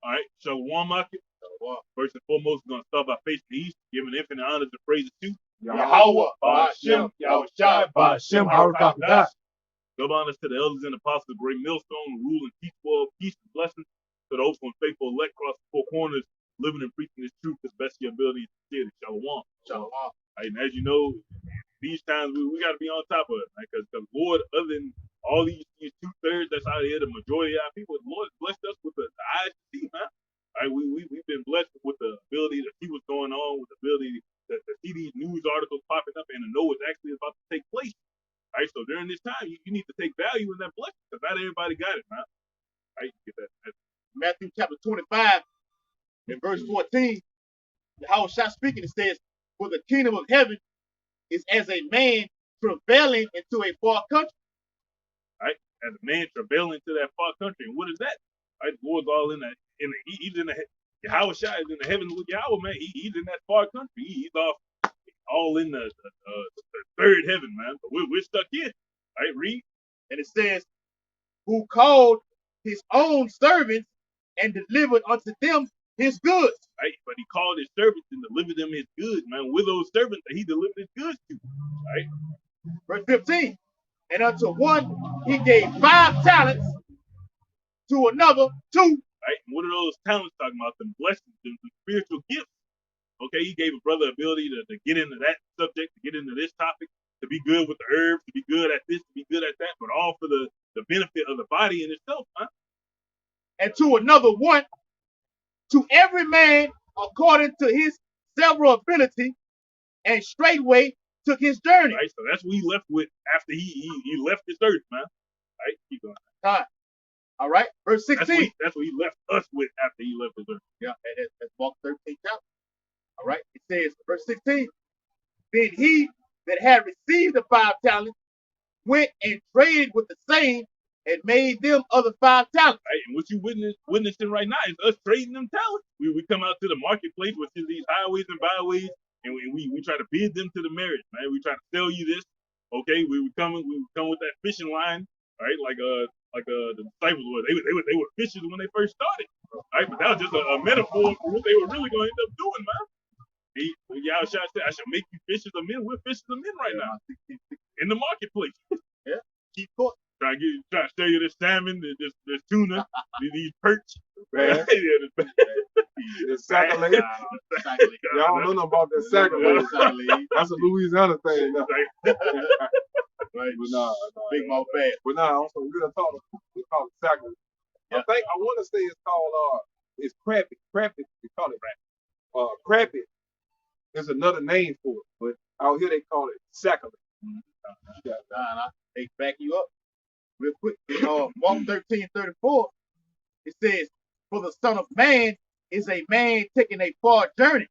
All right, Shalom Market. First and foremost, we're going to start by facing the east, giving infinite honors and praises to Yahweh, Ba'ashem, Yahushai, Ba'ashem, Harakadah. Double honors to the elders and apostles of Great Millstone, rule and teach world, peace and blessings to the hopeful and faithful elect across the four corners, living and preaching this truth as best your ability to share it. Shalom. Shalom. Right, and as you know, these times we got to be on top of it, because the Lord, other than all these 2/3 that's out here, the majority of our people, the Lord has blessed us with the eyes to see, man. Right, we've been blessed with the ability to see what's going on, with the ability to see these news articles popping up and to know what's actually about to take place. Right, so during this time, you need to take value in that blessing, because not everybody got it, man. Right, you get that. Matthew chapter 25 and verse 14, Yahushua speaking, it says, "For the kingdom of heaven is as a man travailing into a far country." Right, as a man travailing to that far country, and what is that? Right, the Lord's all he's in the Yahushua is in the heavens with Yahweh, man. He's in that far country. He's off. All in the third heaven, man. But we're stuck here. Right, read. And it says, "Who called his own servants and delivered unto them his goods." Right, but he called his servants and delivered them his goods, man. We're those servants that he delivered his goods to. Right. Verse 15. "And unto one he gave 5 talents, to another 2." Right, and what are those talents talking about? Them blessings, them spiritual gifts. Okay, he gave a brother ability to get into that subject, to get into this topic, to be good with the herbs, to be good at this, to be good at that, but all for the benefit of the body in itself, huh? "And to another 1, to every man according to his several ability, and straightway took his journey." Right, so that's what he left with after he left this earth, man. Right, keep going. All right, verse 16. That's what he left us with after he left this earth. Yeah, that's Mark 13 chapter. All right, it says, verse 16, "Then he that had received the 5 talents went and traded with the same and made them other 5 talents." Right, and what you witnessing right now is us trading them talents. We come out to the marketplace, which is these highways and byways, and we try to bid them to the marriage, man. We try to sell you this. Okay, we come with that fishing line, right? Like the disciples were. They were fishers when they first started, right? But that was just a metaphor for what they were really going to end up doing, man. Y'all said, "I shall make you fishers of men." We're fishers of men right now in the marketplace. Yeah, keep going. Trying to show you this salmon, this tuna, these perch. Man. The sacrilege. Y'all don't know nothing about that sacrilege. That's a Louisiana thing. Right. But nah, Big mouth bad. But nah, on some real talk, we call it sacrilege. Yeah. I want to say it's called it's crappy. Crappy, we call it crappy. There's another name for it, but out here they call it sacrilege. They back you up real quick. Mark 13:34, it says, "For the Son of Man is a man taking a far journey,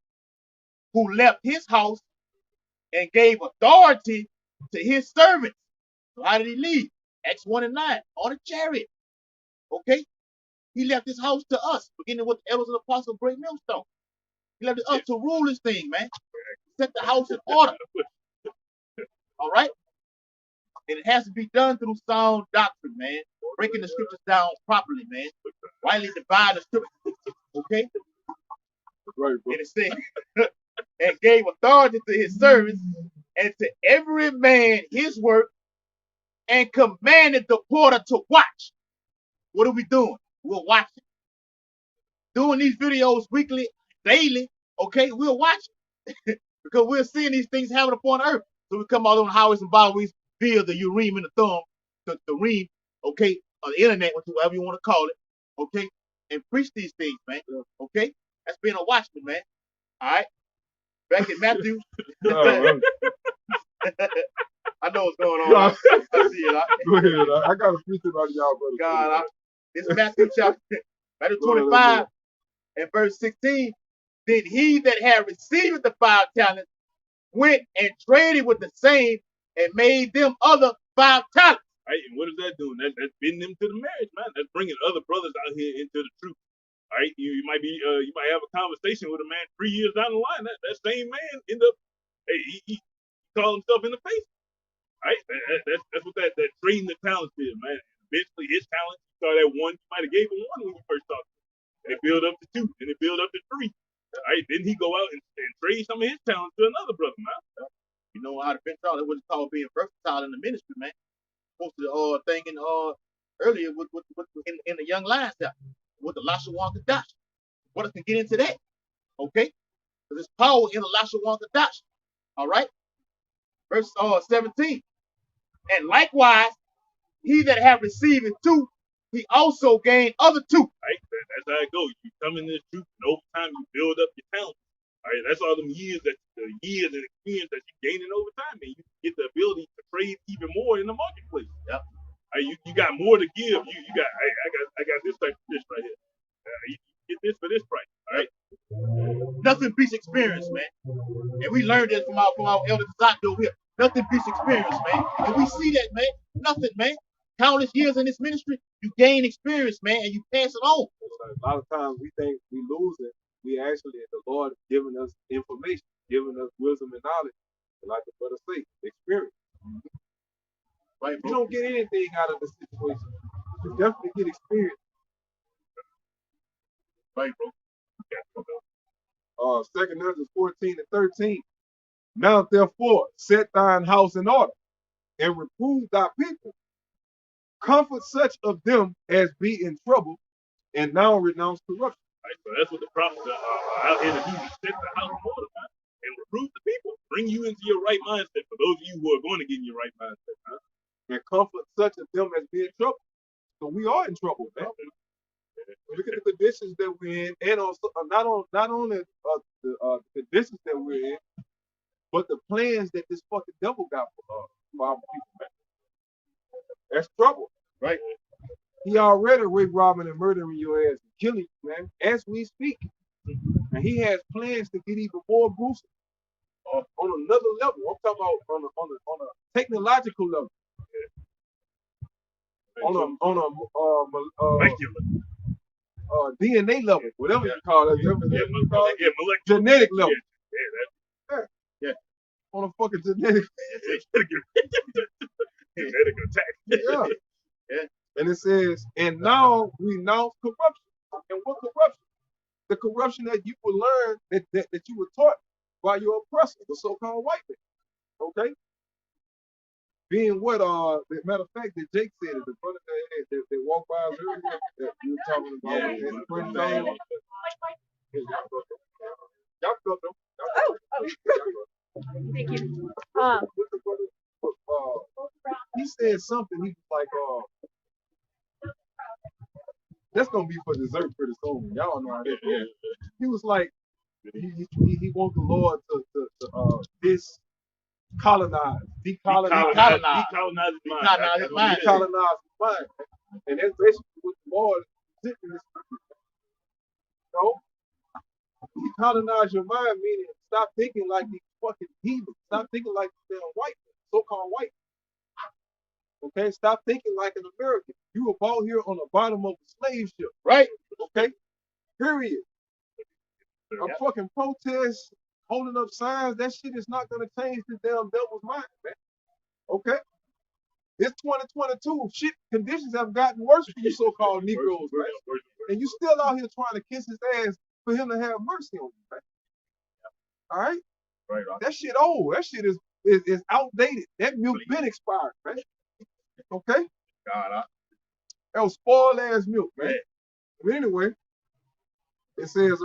who left his house and gave authority to his servants." So how did he leave? Acts 1 and 9, on a chariot. Okay? He left his house to us, beginning with the elders and apostles of Great Millstone. He left it us to rule this thing, man. Set the house in order. All right? And it has to be done through sound doctrine, man. Breaking the scriptures down properly, man. Rightly divide the scriptures. Okay? Right, bro. And it said, "And gave authority to his servants, and to every man his work, and commanded the porter to watch." What are we doing? We're watching. Doing these videos weekly, daily, okay? We're watching. Because we're seeing these things happen upon earth. So we come out on the highways and byways via the Urim and the thumb, the ream, okay, on the internet, whatever you want to call it, okay, and preach these things, man, okay? That's being a watchman, man. All right? Back in Matthew. I know what's going on. I see it. Go ahead. I got to preach about y'all, brother. God, this Matthew chapter 25 and verse 16. "Then he that had received the 5 talents went and traded with the same and made them other 5 talents." Right, and what is that doing? That's bidding them to the marriage, man. That's bringing other brothers out here into the truth. All right, you might have a conversation with a man 3 years down the line. That same man end up, he call himself in the face. Right, That's what that trading the talents is, man. Eventually, his talent started at one. You might have gave him one when you first started, and it built up to two, and it built up to three. All right, then he go out and trade some of his talent to another brother, man. You know how to Ben Charles, what it's called being versatile in the ministry, man. Posted thing in earlier with in the Young Lions there with the Lashawan Kadash. Brothers can get into that, okay? Because there's power in the Lashawan Kadash. All right, verse 17. And likewise, he that have received two, he also gained other two. Right, that's how it goes. You come in this truth, and over time you build up your talent. All right, that's all them years and experience that you're gaining over time, and you get the ability to trade even more in the marketplace. Yep. Right, you got more to give. You got I got this type of fish right here. You get this for this price. All right. Nothing beats experience, man. And we learned this from our elder Kazak over here. Nothing beats experience, man. And we see that, man. Nothing, man. Countless years in this ministry, you gain experience, man, and you pass it on. A lot of times we think we lose it. We actually, the Lord is giving us information, giving us wisdom and knowledge. And like the brother say, experience. Right, If you don't get anything out of the situation, you definitely get experience. Right, bro. 2 Corinthians 14 and 13. Now therefore set thine house in order, and reprove thy people. Comfort such of them as be in trouble, and now renounce corruption. Right, so that's what the prophets are out here to do: to set the house in order, man, and reprove the people, bring you into your right mindset. For those of you who are going to get in your right mindset, man. And comfort such of them as be in trouble. So we are in trouble, man. Look at the conditions that we're in, and also not only the conditions that we're in, but the plans that this fucking devil got for our people, man. That's trouble, right? He already rape, robbing, and murdering your ass and killing you, man, as we speak. And he has plans to get even more gruesome on another level. I'm talking about on a technological level. DNA level, whatever you call it, genetic level. Yeah. On a fucking genetic attack. Yeah. And it says, and now renounce corruption. And what corruption? The corruption that you will learn, that you were taught by your oppressor, the so-called white man. Okay? Being what matter of fact that Jake said is the brother that walked by us earlier that you were talking about. Y'all go them. Thank you. He said something. He was like, that's gonna be for dessert pretty soon. Y'all know how that is. He was like, he wants the Lord to decolonize his mind. And that's basically what the Lord is in this. So, decolonize your mind, meaning stop thinking like these fucking heathens. Stop thinking like these damn white, so-called white. Okay, stop thinking like an American. You were bought here on the bottom of a slave ship, right? Okay, period. A fucking protest, holding up signs, that shit is not gonna change the damn devil's mind, man. Okay, it's 2022. Shit, conditions have gotten worse for you so-called Negroes, man. And you still out here trying to kiss his ass for him to have mercy on you, man. All right, right. That shit old. That shit is outdated. That milk been expired, man. Okay? God, that was spoiled ass milk, man. But anyway, it says,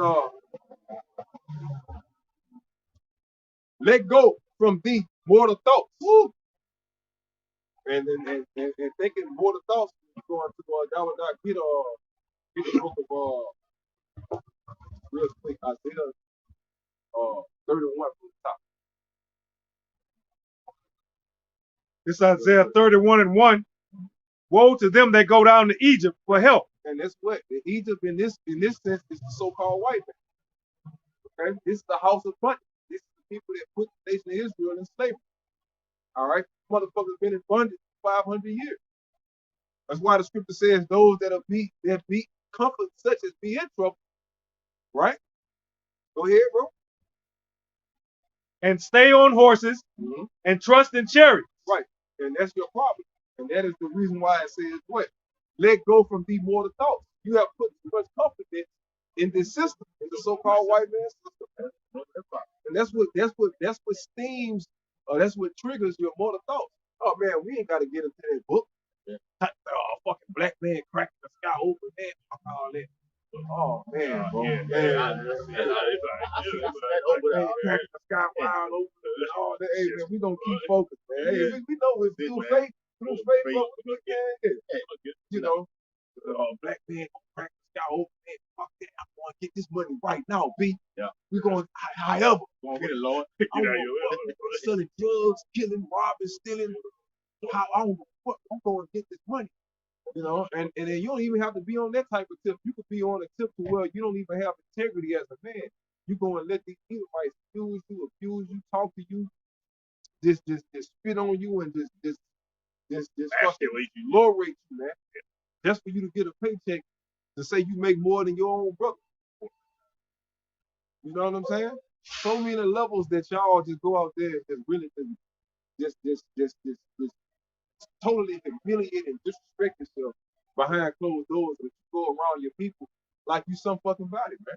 let go from thee mortal thoughts. Woo! And thinking mortal thoughts, you're going to get the book of real quick, Isaiah 31 from the top. This Isaiah 31:1. Woe to them that go down to Egypt for help. And that's what Egypt in this sense is the so-called white man. Okay, this is the house of bondage. This is the people that put the nation of Israel in slavery. All right, motherfuckers been in bondage for 500 years. That's why the scripture says those that beat comfort such as be in trouble. Right? Go ahead, bro. And stay on horses and trust in chariots. Right. And that's your problem. And that is the reason why it says what? Let go from these mortal thoughts. You have put too much confidence in this system, in the so-called white man system. And that's what steams, or that's what triggers your mortal thoughts. Oh man, we ain't gotta get into that book. Oh, fucking black man cracking the sky open, man. Fuck all that. Oh man, bro. Yeah, I see that over there. Cracking the sky wide open. All that. Hey man, we gonna keep focused, man. Hey, we know it's through faith, bro. We can, you know, black man gonna crack the sky open, man. Fuck that. I'm gonna get this money right now, B. Yeah. We going however. Gonna get it, Lord. Get I out want of here. selling drugs, killing, robbing, stealing. How I don't fuck, I'm going to get this money, you know. And then you don't even have to be on that type of tip. You could be on a tip to where you don't even have integrity as a man. You go and let these Edomites use you, abuse you, talk to you, just spit on you, and just fucking Emasculate you. glorate you, man. Just for you to get a paycheck to say you make more than your own brother. You know what I'm saying? So many levels that y'all just go out there and really just totally humiliate and disrespect yourself behind closed doors, but you go around your people like you some fucking body, man.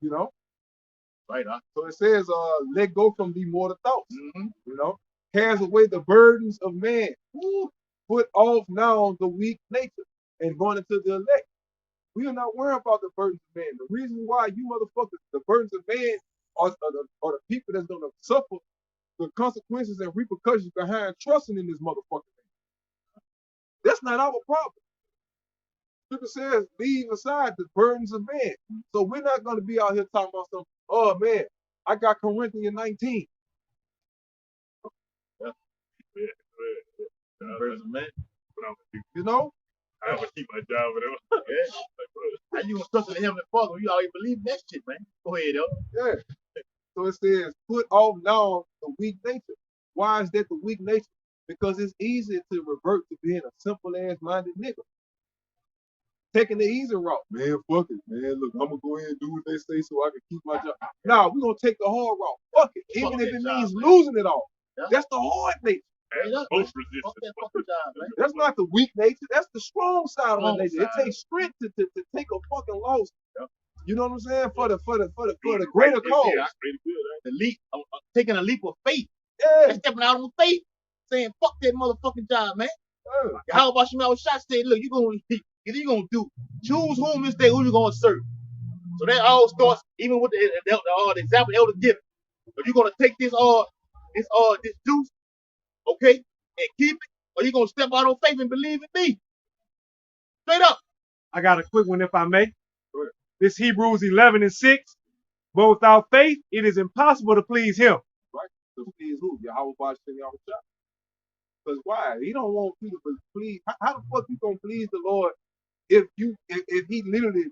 You know? Right, huh? So it says, let go from the mortal thoughts. Mm-hmm. You know? Cares away the burdens of man. Woo. Put off now the weak nature and going into the elect. We are not worried about the burdens of man. The reason why you motherfuckers, the burdens of man are the people that's gonna suffer the consequences and repercussions behind trusting in this motherfucker man. That's not our problem. Scripture says, leave aside the burdens of man. So we're not going to be out here talking about some, oh man, I got Corinthians 19. Man. You know? I'm gonna keep my job, whatever. Yeah. How you gonna trust in the Heavenly Father? You already believe that shit, man. Go ahead, though. Yeah. So it says, put off now the weak nature. Why is that the weak nature? Because it's easy to revert to being a simple ass minded nigga. Taking the easy route. Man, fuck it, man. Look, I'm gonna go ahead and do what they say so I can keep my job. Nah, we're gonna take the hard route. Fuck it. Even Fuck if that it job, means man. losing it all. Yeah. That's the hard nature. Most Fuck resistance. that fucking job, man. That's not the weak nature. That's the strong side of the Strong nature. It side. takes strength to take a fucking loss. Yeah. You know what I'm saying? For the greater cause. Yeah, pretty good, right? The leap, taking a leap of faith. Yeah. They're stepping out on faith, saying, fuck that motherfucking job, man. Yeah. How about you know shot said, look, either you gonna do, choose whom this day, who you gonna serve. So that all starts even with the example Elder given. If you're gonna take this juice, okay, and keep it, or you gonna step out on faith and believe in me. Straight up. I got a quick one if I may. This Hebrews 11:6. But without faith, it is impossible to please him. Right? So please who? Yahweh Bashim Yahweh Shah. Because why? He don't want you to please. How the fuck you gonna please the Lord if he literally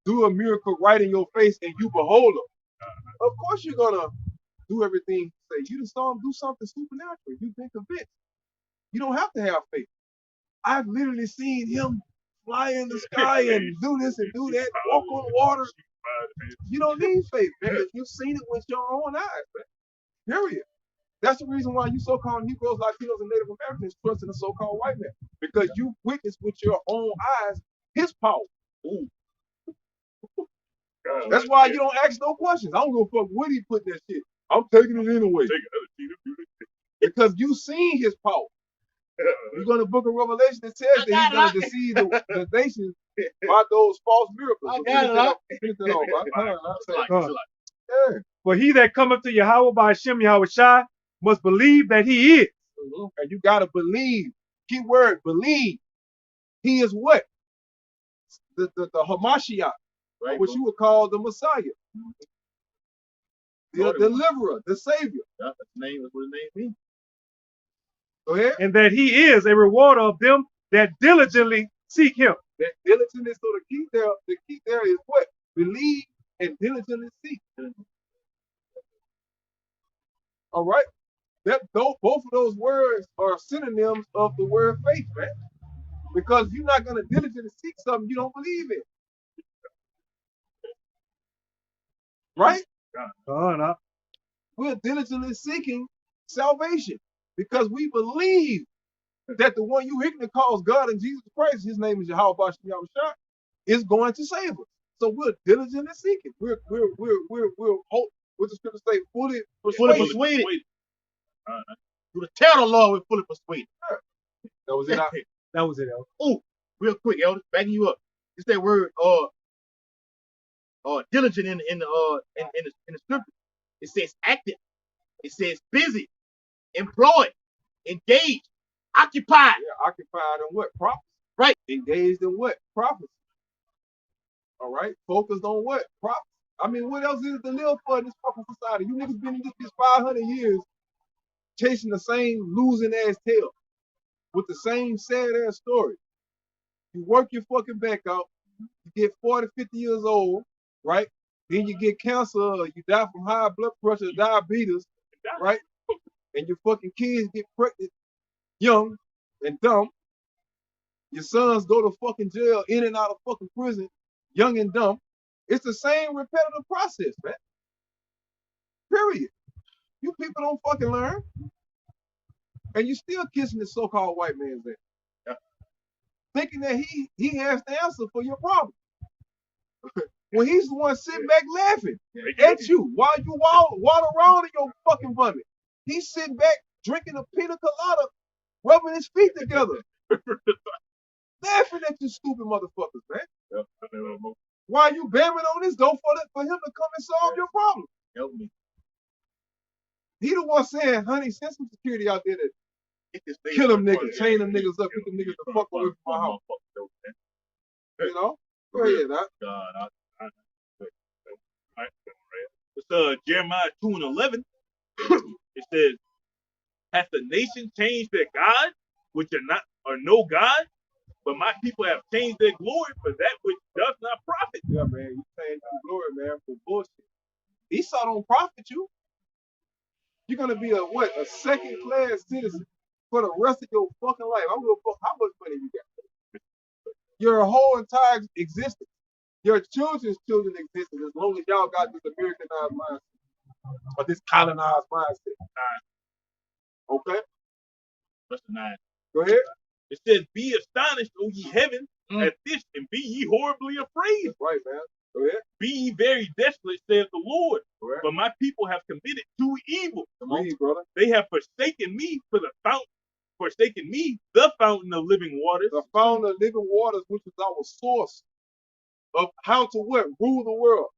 do a miracle right in your face and you behold him? Of course you're gonna do everything. Say you just saw him do something supernatural. You've been convinced. You don't have to have faith. I've literally seen him fly in the sky and do this and do that, walk on water. You don't need faith, man, because you've seen it with your own eyes, man. Period. That's the reason why you so-called Negroes, Latinos, and Native Americans trust in the so-called white man. Because you witnessed with your own eyes his power. Ooh. That's why you don't ask no questions. I don't give a fuck what he put in that shit. I'm taking it anyway. Because you seen his power. You go to the book of Revelation, it says that he's going to deceive the nations by those false miracles. I got it. Yeah. For he that cometh to Yahweh by Hashem Yahweh Shai must believe that he is. And you got to believe. Key word, believe. He is what? The Hamashiach, right, which you would call the Messiah. The deliverer, the savior. That's the name. That's what his name means. Go ahead. And that he is a rewarder of them that diligently seek him. That diligently, so the key there is what? Believe and diligently seek. All right. Both of those words are synonyms of the word faith, man. Because you're not going to diligently seek something you don't believe in. Right? No. We're diligently seeking salvation. because we believe that the one you ignorant calls God and Jesus Christ, his name is Yahweh Bashem Yahushua, is going to save us. So we're diligently seeking. We're what the scripture say, fully Fully persuaded. persuaded. Uh, To the tell the Lord we're fully persuaded. That was it. That was it, Elder. Oh, real quick, Elder, backing you up. It's that word diligent in the scripture. It says active. It says busy, employed, engaged, occupied. Yeah, occupied in what? Prophecy. Right. Engaged in what? Prophecy. All right. Focused on what? Prophecy. I mean, what else is to live for in this fucking society? You niggas been in this bitch 500 years chasing the same losing ass tail with the same sad ass story. You work your fucking back out. You get 40, 50 years old, right? Then you get cancer, or you die from high blood pressure, diabetes, right? And your fucking kids get pregnant young and dumb. Your sons go to fucking jail, in and out of fucking prison, young and dumb. It's the same repetitive process, man. Period. You people don't fucking learn. And you still kissing this so-called white man's ass. Thinking that he has the answer for your problem. When he's the one sitting back laughing at you while you water around in your fucking vomit. He's sitting back drinking a pina colada, rubbing his feet together. Laughing at you stupid motherfuckers, man. Why you bamming on this door for him to come and solve your problem? Help me. He the one saying, honey, send some security out there to Get this thing kill them started. niggas, chain them niggas up, get them niggas the fuck away from my house. You know? Go ahead, huh? God, it's Jeremiah 2:11. It says, "Hath the nation changed their God, which are no God? But my people have changed their glory for that which does not profit." Yeah, man, you saying your glory, man, for bullshit. Esau don't profit you. You're gonna be a second-class citizen for the rest of your fucking life. I don't give a fuck how much money you got. Your whole entire existence, your children's children's existence, as long as y'all got this Americanized mindset or this colonized mindset. Okay, Verse 9. go ahead. It says, "Be astonished, O ye heavens, Mm. at this, and be ye horribly afraid. That's right, man. Go ahead. Be ye very desolate, saith the Lord. Go ahead. For my people have committed two evil. Read, brother. They have forsaken me the fountain of living waters, The fountain of living waters, which is our source of how to what? Rule the world.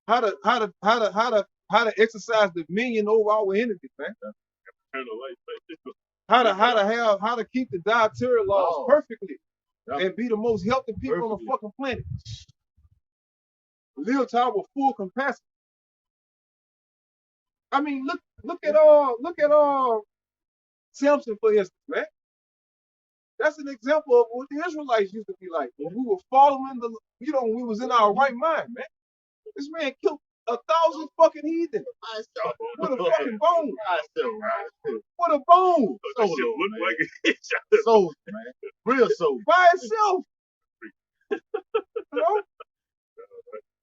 How to exercise dominion over our enemies, man. eternal life." How to keep the dietary laws Oh. perfectly Yep. and be the most healthy people on the Perfectly. fucking planet. Live to our full capacity. I mean, look at Samson, for instance, man. That's an example of what the Israelites used to be like when we were following when we was in our right mind, man. This man killed 1,000 fucking heathen with a fucking bone. With a bone. That shit Solo, look man. like it. Souls, man. Real souls. By itself. You know?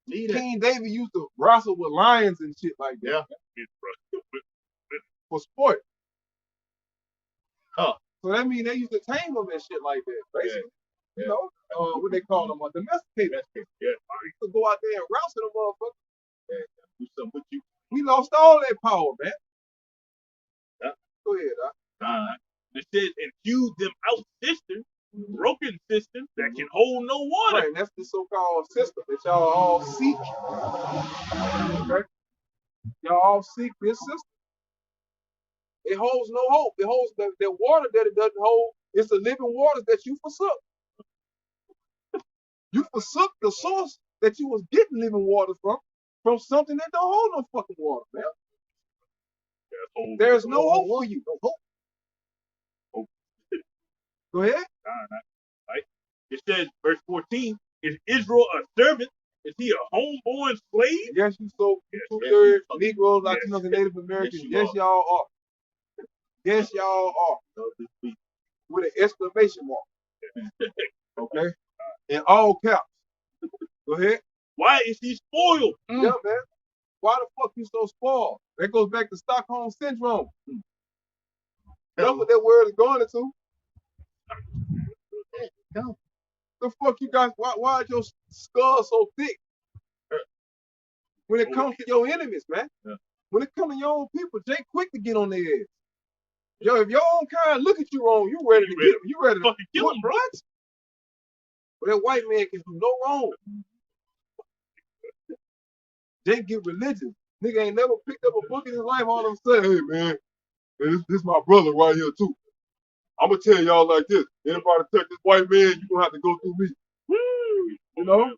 Need that. King David used to wrestle with lions and shit like that. Yeah. For sport. Huh. So that means they used to tame them and shit like that, basically. Yeah. You know, what they call them, domesticated. Yeah. We used to go out there and wrestle them motherfuckers. Do something with you. We lost all that power, man. Yeah. Go ahead, It says, "And hew them out cisterns, broken cisterns that can hold no water." Right, and that's the so-called system that y'all all seek. Okay? Y'all all seek this system. It holds no hope. It holds the water that it doesn't hold. It's the living waters that you forsook. You forsook the source that you was getting living water from something that don't hold no fucking water, man. There's no hope for you. No hope. Go ahead. Right? It says, verse 14, "Is Israel a servant? Is he a homeborn slave?" Yes, you so Yes, two-thirds yes. Negroes, Latinos, and Native Americans. you Yes, are. y'all are. Yes, y'all are. With an exclamation mark. Okay? In all caps. Go ahead. "Why is he spoiled?" Yeah, man. Why the fuck you so spoiled? That goes back to Stockholm Syndrome. That's what that word is going into. No. The fuck you guys? Why is your skull so thick? When it comes to your enemies, man. Yeah. When it comes to your own people, Jay quick to get on their ass. Yo, if your own kind look at you wrong, you ready to get him. You ready to fucking kill him, bro. What? But that white man can do no wrong. Jay get religious. Nigga ain't never picked up a book in his life. All of a sudden, hey man, this my brother right here too. I'm gonna tell y'all like this: anybody touch this white man, you gonna have to go through me. You know?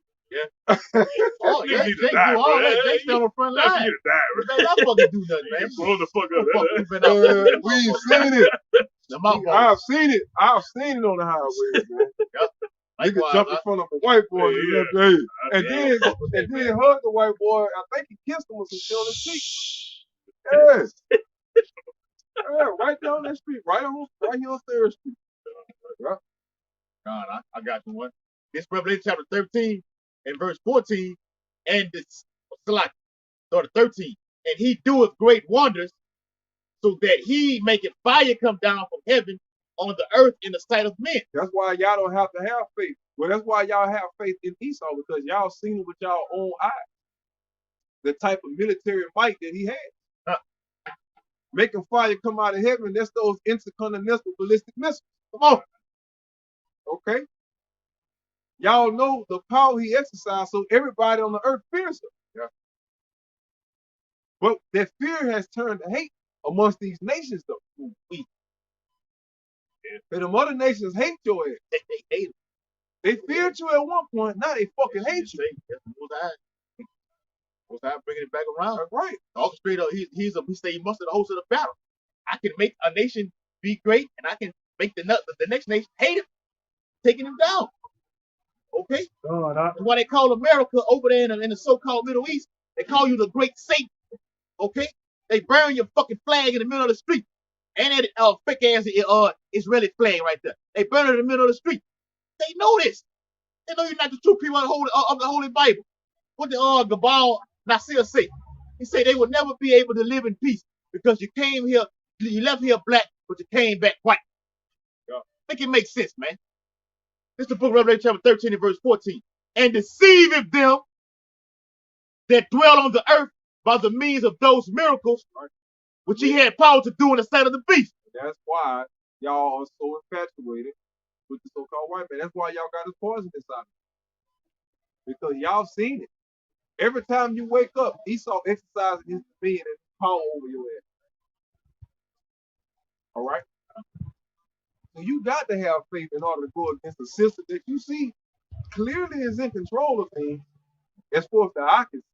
Oh, yeah, Nigga Jay need do to die, all bro. that. Jay stay on the front That's line. need to die, bro. Man, y'all fucking do nothing, man. Blow the fuck What the fuck you up. been out there? We ain't seen it. The mouth I've seen it. I've seen it on the highways, man. Nigga Likewise, jump in front of a white boy and left the head. And then hug the white boy. I think he kissed him with some shit on his cheek. Yes. Yeah, right down that street, right here on Third Street. God, I got you one. This Revelation chapter 13 and verse 14, and it's like started 13. And he doeth great wonders, so that he maketh fire come down from heaven on the earth in the sight of men. That's why y'all don't have to have faith. Well, that's why y'all have faith in Esau, because y'all seen it with y'all own eyes. The type of military might that he had. Making fire come out of heaven, that's those intercontinental ballistic missiles. Come on. Okay? Y'all know the power he exercised, so everybody on the earth fears him. Yeah. But that fear has turned to hate amongst these nations, though. And the other nations hate your ass. They hate him. They feared you at one point, now they fucking hate you. Most I bringing it back around. That's right. Orchestrator, he say he mustered the host of the battle. I can make a nation be great, and I can make the next nation hate him, taking him down. Okay? That's why they call America over there in the so-called Middle East. They call you the Great Satan. Okay? They burn your fucking flag in the middle of the street. And that fake ass Israeli flag right there. They burn it in the middle of the street. They know this. They know you're not the true people of the Holy Bible. What the Gabal Nasir say? He said they would never be able to live in peace because you came here, you left here black, but you came back white. Yeah. Make it make sense, man. This is the book of Revelation chapter 13 and verse 14. And deceiveth them that dwell on the earth by the means of those miracles which he had power to do in the sight of the beast. That's why y'all are so infatuated with the so-called white man. That's why y'all got this poison inside. Because y'all seen it. Every time you wake up, Esau exercises his being and power over your head. All right? So you got to have faith in order to go against the system that you see clearly is in control of things as far as the eye can see.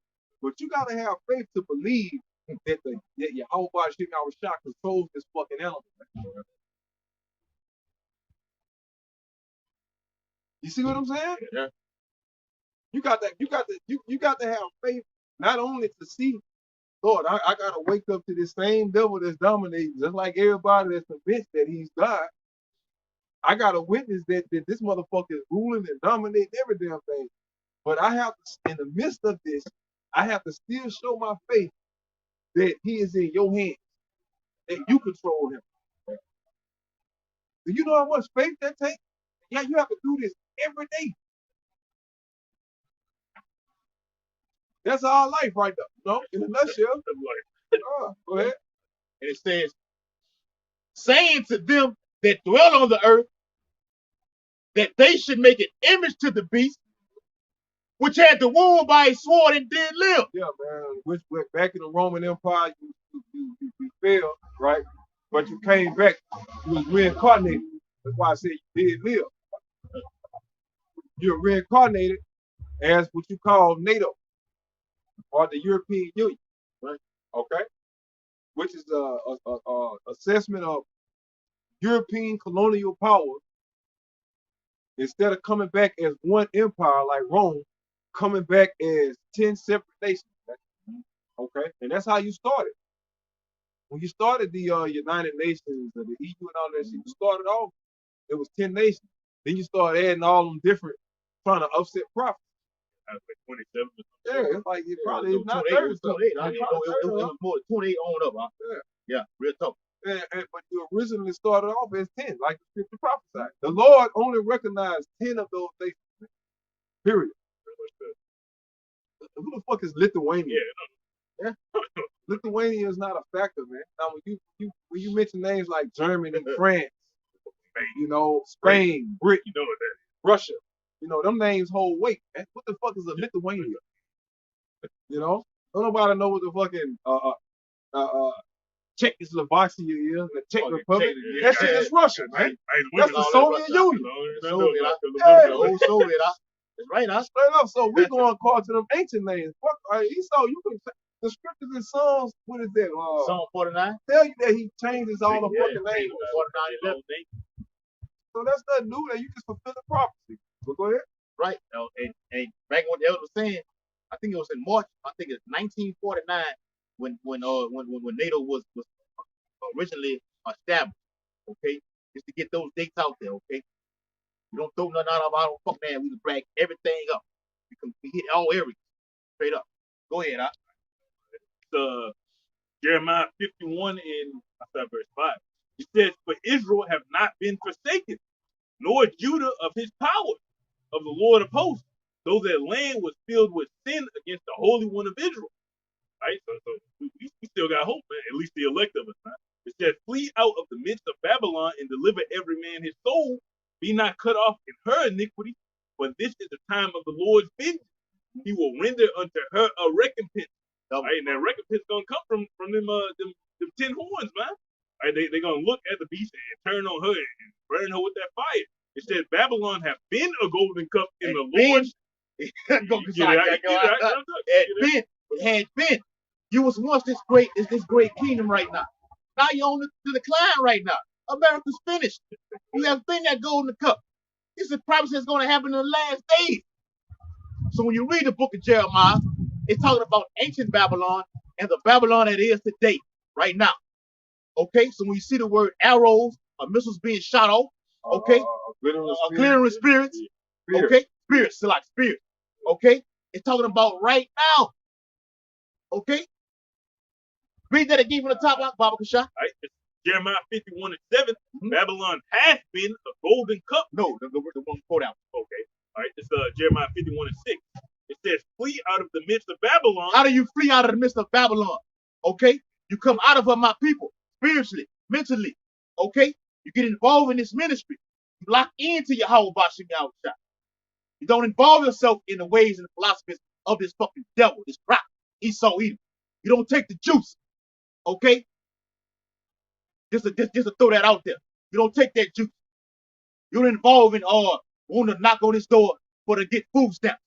But you got to have faith to believe that your whole body shaking out with shock controls this fucking element. You see what I'm saying? Yeah. You got to have faith not only to see, Lord, I gotta wake up to this same devil that's dominating, just like everybody that's convinced that he's God. I gotta witness that this motherfucker is ruling and dominating every damn thing. But I have to, in the midst of this, I have to still show my faith that he is in your hands, that you control him. Do you know how much faith that takes? Yeah, you have to do this every day. That's our life right there. No, in a nutshell. Go ahead. And it says, saying to them that dwell on the earth, that they should make an image to the beast, which had the wound by a sword and did live. Yeah, man. Which went back in the Roman Empire, you failed, right? But you came back. You was reincarnated. That's why I said you did live. You're reincarnated as what you call NATO or the European Union, right? Okay, which is a assessment of European colonial power. Instead of coming back as one empire like Rome, coming back as 10 separate nations. Okay, and that's how you started. When you started the United Nations or the EU and all that shit, you started off, it was 10 nations. Then you start adding all them different, trying to upset profits. Like 27. Yeah, it's like it probably it was not 28. 30. It was 28. I didn't know it was more than 28 on up. Huh? Yeah, real talk. But you originally started off as 10, like the scripture prophesied. The Lord only recognized 10 of those nations. Period. Who the fuck is Lithuania? Yeah. Lithuania is not a factor, man. Now, when you mention names like Germany, France, you know, Spain, Britain, You know what that is. Russia, you know, them names hold weight, man. What the fuck is a Lithuania? You know, don't nobody know what the fucking Czechoslovakia is, the Czech Republic. Yeah, That shit is Russia, man. That's the all Soviet that Union. The old Soviet, that's right, huh? Straight up. So we going according to them ancient names. Fuck, Esau, you can the scriptures in Psalms. What is that? Psalm 49. Tell you that he changes all the Yeah, fucking names. 49, 11. So that's nothing new. That you just fulfill the prophecy. But go ahead. Right. And back what the elder was saying, I think it was in March. I think it's 1949 when NATO was originally established. Okay, just to get those dates out there. Okay, we don't throw nothing out of our fuck man. We can brag everything up. We hit all areas straight up. Go ahead, Jeremiah 51 and verse 5. It says, "For Israel have not been forsaken, nor Judah of his power, of the Lord of hosts, though their land was filled with sin against the Holy One of Israel." Right? So we still got hope, man. At least the elect of us, man. It says, "Flee out of the midst of Babylon and deliver every man his soul. Be not cut off in her iniquity, for this is the time of the Lord's vengeance. He will render unto her a recompense." Right? And that recompense gonna come from them 10 horns, man. Right? They gonna look at the beast and turn on her and burn her with that fire. It says Babylon have been a golden cup in the Lord. It had been. You was once this great kingdom right now. Now you're on the decline right now. America's finished. You have been that golden cup. This is a prophecy that's going to happen in the last days. So when you read the book of Jeremiah, it's talking about ancient Babylon and the Babylon that is today, right now. Okay, so when you see the word arrows or missiles being shot off, okay, glittering spirits, okay, spirits, so like spirits, okay, it's talking about right now. Okay, read that again from the top, Baba Kasha. Right? Jeremiah 51 and 7. Babylon has been a golden cup. No, the one before that. Okay. All right. It's Jeremiah 51 and 6. It says, "Flee out of the midst of Babylon." How do you flee out of the midst of Babylon? Okay, you come out of her, my people, spiritually, mentally. Okay, you get involved in this ministry. You lock into your Yahweh Bashim Yahushua. You don't involve yourself in the ways and the philosophies of this fucking devil, this rock, Esau Edom. You don't take the juice. Okay, just to throw that out there. You don't take that juice. You don't involve in want to knock on this door for to get food stamps,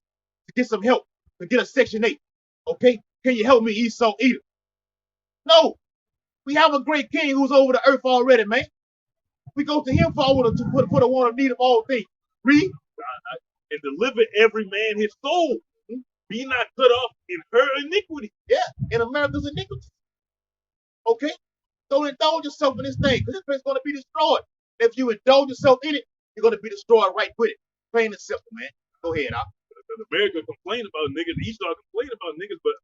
to get some help, to get a Section 8. Okay, can you help me, Esau Edom? No, we have a great king who's over the earth already, man. We go to him for the one of need of all things. Read. "And deliver every man his soul. Be not cut off in her iniquity." Yeah, in America's iniquity. Okay, don't indulge yourself in this thing, because this place is going to be destroyed. If you indulge yourself in it, you're going to be destroyed right with it. Plain and simple, man. Go ahead, America complain about niggas, Esau complain about niggas, but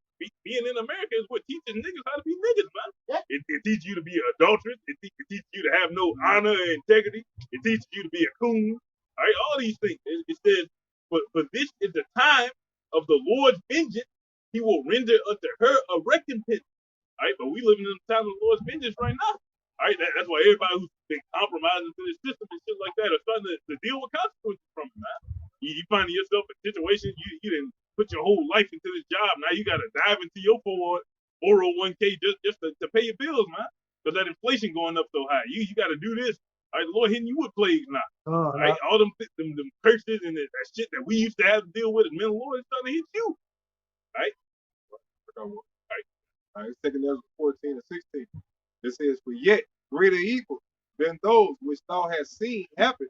being in America is what teaches niggas how to be niggas, man. Yeah. It teaches you to be an adulteress. It teaches you to have no honor and integrity. It teaches you to be a coon. All right, all these things. It says, but this is the time of the Lord's vengeance. He will render unto her a recompense. All right, but we living in the time of the Lord's vengeance right now. All right, that's why everybody who's been compromising to the system and shit like that are starting to deal with consequences from it, man. You finding yourself in situations you didn't put your whole life into this job. Now you got to dive into your 401k just to pay your bills, man. Because that inflation going up so high. You got to do this. All right, the Lord hitting you with plagues now. All right, all them curses and that shit that we used to have to deal with, and the Lord is starting to hit you. All right. All right, 2 Ezra 14 and 16. It says, "For yet greater evil than those which thou hast seen happen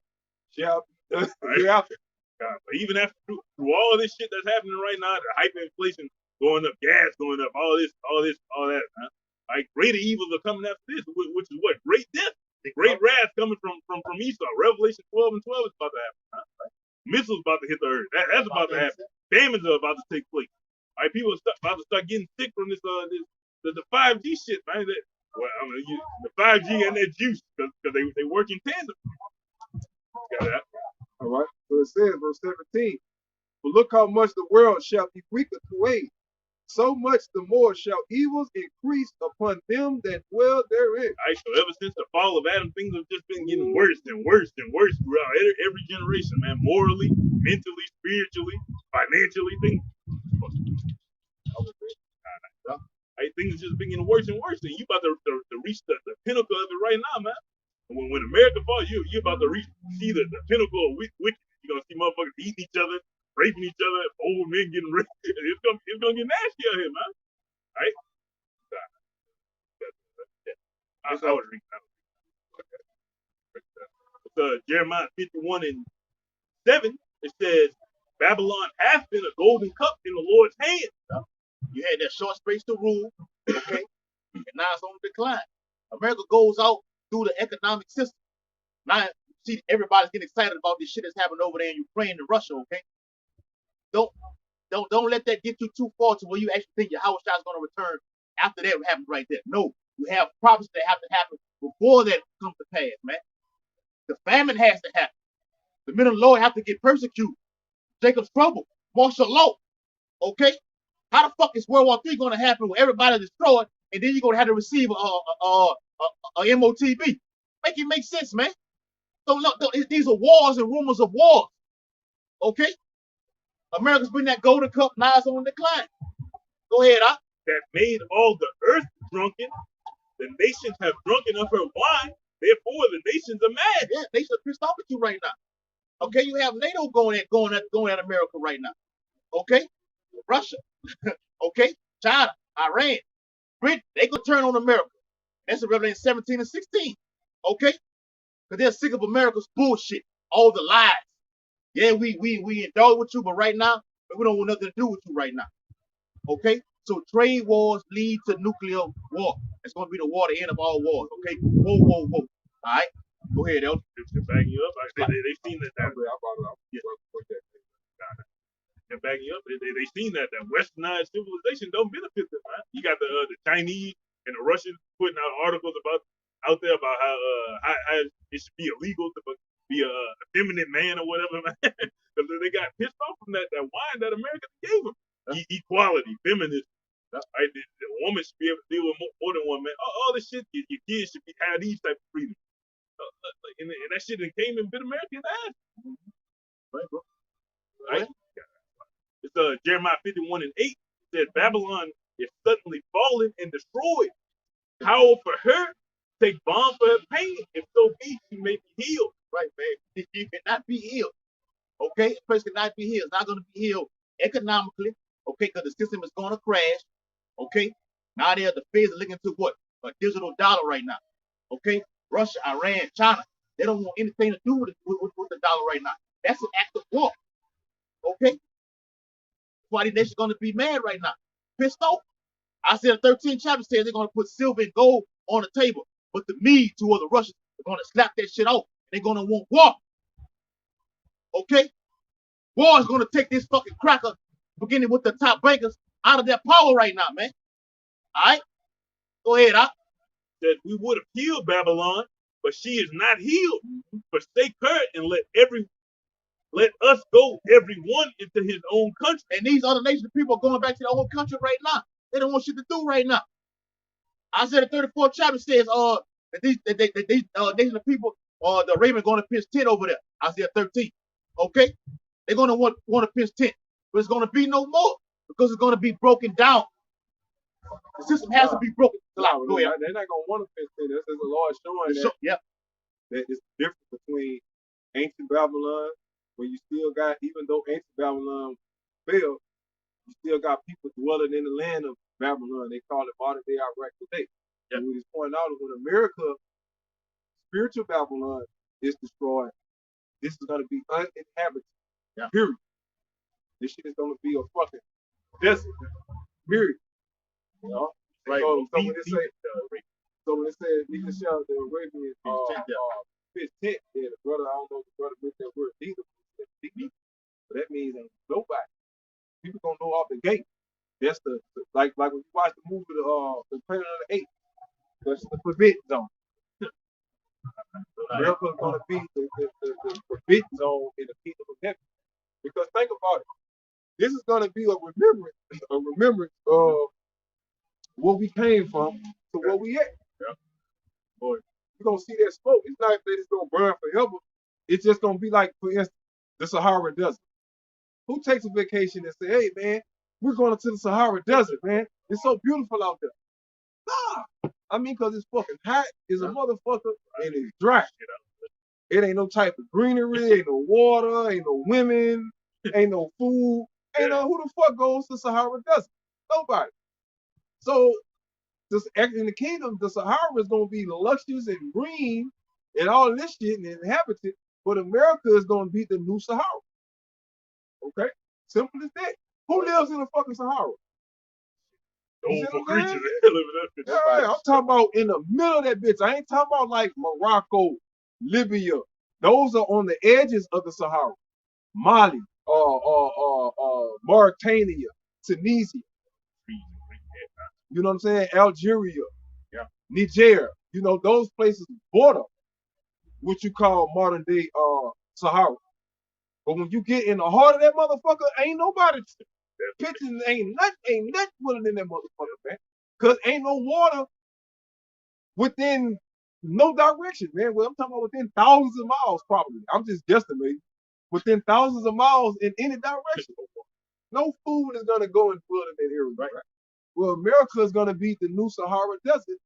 shall be done hereafter." But even after through all this shit that's happening right now, the hyperinflation going up, gas going up, all that, man. Like greater evils are coming after this, which is what? Great death, great wrath coming from Esau. Revelation 12 and 12 is about to happen. Huh? Right? Missiles about to hit the earth. That's about to happen. Famines are about to take place. All right, people are about to start getting sick from this the 5G shit, man. Well, I mean, the 5G and that juice, because they work in tandem. Got that. All right. So it says, verse 17, but look how much the world shall be weaker through age. So much the more shall evils increase upon them that dwell therein. All right, so ever since the fall of Adam, things have just been getting worse and worse and worse throughout every generation, man. Morally, mentally, spiritually, financially, things. Things just been getting worse and worse. And you about to reach the pinnacle of it right now, man. When America falls, you about to see the pinnacle of wickedness. You're gonna see motherfuckers eating each other, raping each other, old men getting raped. It's gonna get nasty out here, man. All right? I would read that. Jeremiah 51:7, it says, Babylon hath been a golden cup in the Lord's hand. You had that short space to rule, okay? And now it's on decline. America goes out through the economic system. Now, see, everybody's getting excited about this shit that's happening over there in Ukraine and Russia, okay? Don't let that get you too far to where you actually think your house shot is going to return after that happens right there. No, you have problems that have to happen before that comes to pass, man. The famine has to happen. The men of the Lord have to get persecuted. Jacob's trouble, martial law, okay? How the fuck is World War III going to happen when everybody's destroyed and then you're going to have to receive a MOTB? Make it make sense, man. So look, these are wars and rumors of wars, okay? America's been that golden cup, now it's on decline. Go ahead, That made all the earth drunken. The nations have drunken of her wine. Therefore, the nations are mad. Yeah, nations are pissed off at you right now. Okay, you have NATO going at America right now. Okay, Russia. Okay, China, Iran, Britain, they could turn on America. That's in Revelation 17 and 16. Okay, because they're sick of America's bullshit, all the lies. Yeah, we indulge with you, but right now we don't want nothing to do with you right now. Okay, so trade wars lead to nuclear war. It's going to be the war, the end of all wars. Okay, whoa. All right, go ahead, Elder. They're backing you up. They've seen that. I brought it up. Yeah. They're backing you up. They've seen that westernized civilization don't benefit them, man. You got the Chinese and the Russians putting out articles out there about how it should be illegal to be a feminine man or whatever, man. Because they got pissed off from that wine that America gave them. Equality, feminism. Right? The woman should be able to deal with more than one man. All this shit, your kids should have these type of freedom. And that shit that came and bit America in the ass. Right, bro. Right? It's Jeremiah 51:8. It says Babylon is suddenly fallen and destroyed. Howl for her, take balm for her pain. If so be she may be healed. Right, man. You cannot be healed. Okay, a person cannot be healed. It's not going to be healed economically. Okay, because the system is going to crash. Okay, now the feds are looking to what? A digital dollar right now. Okay, Russia, Iran, China, they don't want anything to do with the dollar right now. That's an act of war. Okay, that's why these nations are going to be mad right now, pissed off. I said the 13th chapter says they're going to put silver and gold on the table, but the Medes, who are the Russians, are going to slap that shit off. They're going to want war. Okay, war is going to take this fucking cracker, beginning with the top bankers, out of their power right now, man. All right, go ahead, That we would have healed Babylon, but she is not healed. Forsake her and let us go, everyone, into his own country. And these other nations, people are going back to their own country right now. They don't want shit to do right now. I said the 34th chapter says that these nations of people, the raven going to pitch tent over there. Isaiah 13. Okay, they're going to want to pitch tent, but it's going to be no more because it's going to be broken down. The system has to be broken. They're not going to want to fix it. This is a Lord showing that it's different between ancient Babylon, where you still got, even though ancient Babylon fell, you still got people dwelling in the land of Babylon. They call it modern day Iraq today. Yeah. And we just point out that when America, spiritual Babylon, is destroyed, this is going to be uninhabited. Yeah. Period. This shit is going to be a fucking desert. Period. You know? Right. So when it says he can shout the Arabian pitch tent, yeah, the brother, I don't know if the brother meant that word either, but that means ain't nobody. People gonna know off the gate. That's the like when you watch the movie the Planet of the Apes. That's America is going to be the forbidden zone in the kingdom of heaven. Because think about it. This is going to be a remembrance of where we came from to where we at. Yeah. Boy, you're going to see that smoke. It's not that it's going to burn forever. It's just going to be like, for instance, the Sahara Desert. Who takes a vacation and say, hey, man, we're going to the Sahara Desert, man. It's so beautiful out there. Nah. I mean, because it's fucking hot as a motherfucker and it's dry. It ain't no type of greenery, ain't no water, ain't no women, ain't no food. Ain't no who the fuck goes to Sahara Desert? Nobody. So this in the kingdom, the Sahara is gonna be luscious and green and all this shit and inhabited, but America is gonna be the new Sahara. Okay? Simple as that. Who lives in the fucking Sahara? Those creatures that live in that. Yeah, I'm talking about in the middle of that bitch. I ain't talking about like Morocco, Libya. Those are on the edges of the Sahara. Mali, Mauritania, Tunisia. You know what I'm saying? Algeria, Yeah. Niger. You know, those places border what you call modern day Sahara. But when you get in the heart of that motherfucker, ain't nobody pitching, ain't nothing willing in that motherfucker, man. Cause ain't no water within no direction, man. Well, I'm talking about within thousands of miles, probably. I'm just guesstimating. Within thousands of miles in any direction. No food is gonna go and flood in that area, right? Well, America is gonna be the new Sahara Desert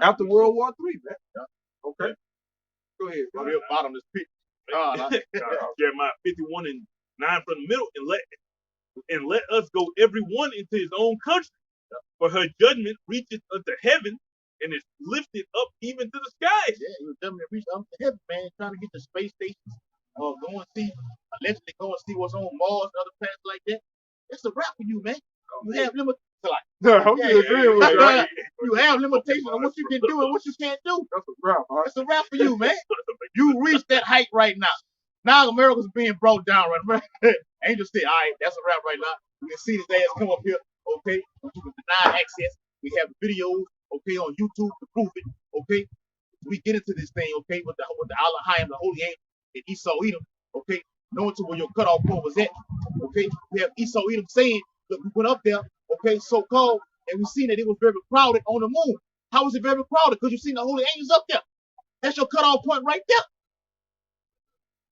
after World War III, man. Yeah. Okay. Go ahead, bro. Real bottomless pit. Jeremiah 51:9 from the middle, and let us go every one into his own country. For her judgment reaches unto heaven and is lifted up even to the skies. Yeah, he was telling me to reach up to heaven, man, trying to get to space stations, go and see, allegedly go and see what's on Mars and other planets like that. That's a wrap for you, man. You have limitations. I'm just agreeing with you. Right? You have limitations on what you can do and what you can't do. That's a wrap, all right? That's a wrap for you, man. You reached that height right now. Now America's being brought down right now. Angel said, all right, that's a wrap right now. We can see this ass come up here, okay? You can deny access. We have videos, okay, on YouTube to prove it, okay? We get into this thing, okay, with the Allah Hayim, the Holy Angel, and Esau Edom, okay? Knowing to where your cutoff point was at, okay? We have Esau Edom saying, look, we went up there, okay, so-called, and we seen that it was very crowded on the moon. How was it very crowded? Because you seen the Holy Angels up there. That's your cutoff point right there.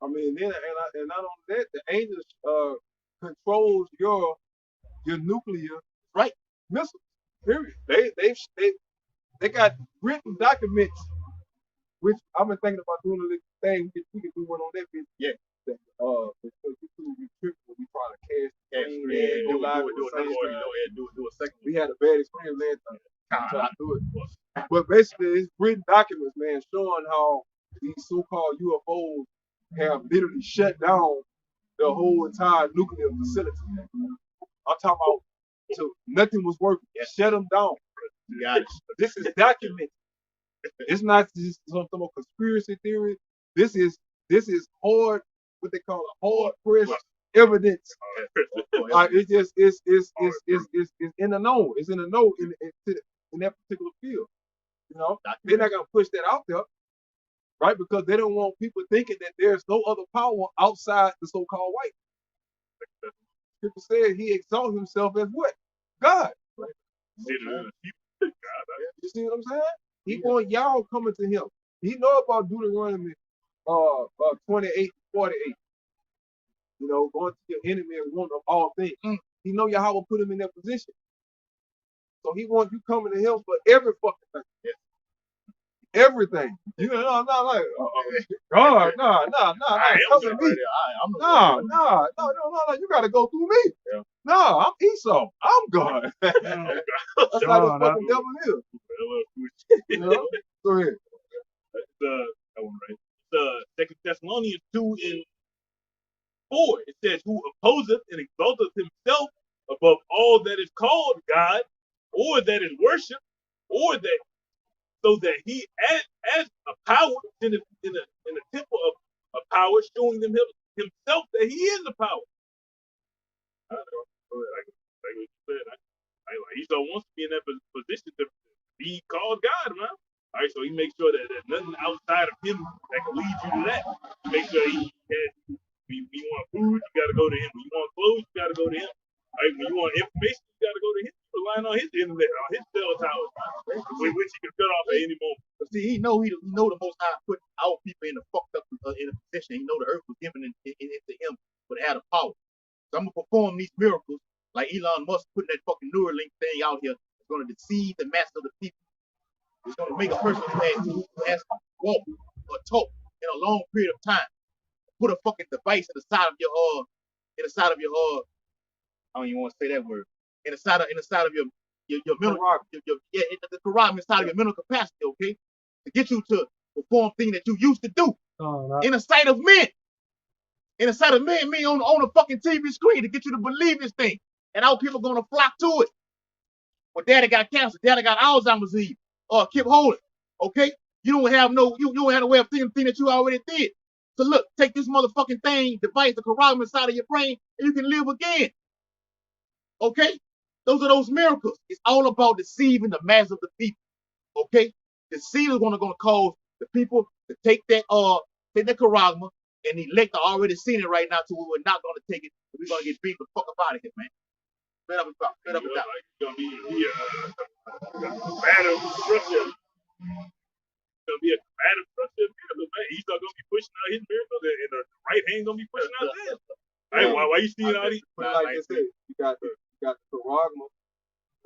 I mean, then and not only that, the angels controls your nuclear right missiles. Period. They got written documents, which I've been thinking about doing a little thing. We can do one on that bitch. Yeah. Because we trip when we try to cash. Do a second. We had a bad experience last time. Trying to do it. But basically, it's written documents, man, showing how these so-called UFOs have literally shut down the whole entire nuclear facility. I'm talking about so nothing was working. Shut them down. This is documented. It's not just some conspiracy theory. This is hard, what they call it, hard press evidence. It's just it's in the know. It's in the know in that particular field. You know, they're not gonna push that out there, right? Because they don't want people thinking that there's no other power outside the so-called white. People said he exalts himself as what? God. Right? You see what I'm saying? He want y'all coming to him. He know about Deuteronomy 28:48. You know, going to your enemy and one of all things. He know Yahweh put him in that position. So he wants you coming to him for every fucking thing. Yeah. Everything. You know, God, no. You gotta go through me. Yeah. No, I'm Esau. I'm God. That's how the fucking devil is. You know? Go ahead. That one right. 2 Thessalonians 2:4. It says, who opposeth and exalteth himself above all that is called God, or that is worshipped, or that so that he as a power in the temple of power, showing them himself that he is the power. I know, like what you said, Esau wants to be in that position to be called God, man. All right, so he makes sure that there's nothing outside of him that can lead you to that. Make sure he has. When you want food, you got to go to him. When you want clothes, you got to go to him. All right, when you want information, you got to go to him. You're relying on his internet, on his cell towers, which he can cut off at any moment. But see, he know the Most High put our people in the fucked up in a position. He know the earth was given into him for the added power. So I'm gonna perform these miracles like Elon Musk putting that fucking Neuralink thing out here. It's gonna deceive the mass of the people. It's gonna make a person who has to walk or talk in a long period of time. Put a fucking device in the side of your I don't even want to say that word. In the side of your mental the carotid inside of your mental capacity, okay? To get you to perform things that you used to do in the sight of men. In the sight of men, me on a fucking TV screen to get you to believe this thing. And our people gonna flock to it. Well, daddy got cancer, daddy got Alzheimer's disease, or keep holding. Okay? You don't have no way of thinking that you already did. So look, take this motherfucking thing, device, the carotid inside of your brain, and you can live again. Okay? Those are those miracles. It's all about deceiving the mass of the people. Okay? Deceit is gonna cause the people to take that charisma and elect are already seen it right now, so we're not gonna take it. We're gonna get beat the fuck up out of here, man. Straight up and down. Straight up and down. Like, it's gonna be combative Russia. It's gonna be a combative Russia miracle, man. He's not gonna be pushing out his miracles, and the right hand gonna be pushing out his. Right? Why you seeing all these? But like I said, you got the charagma,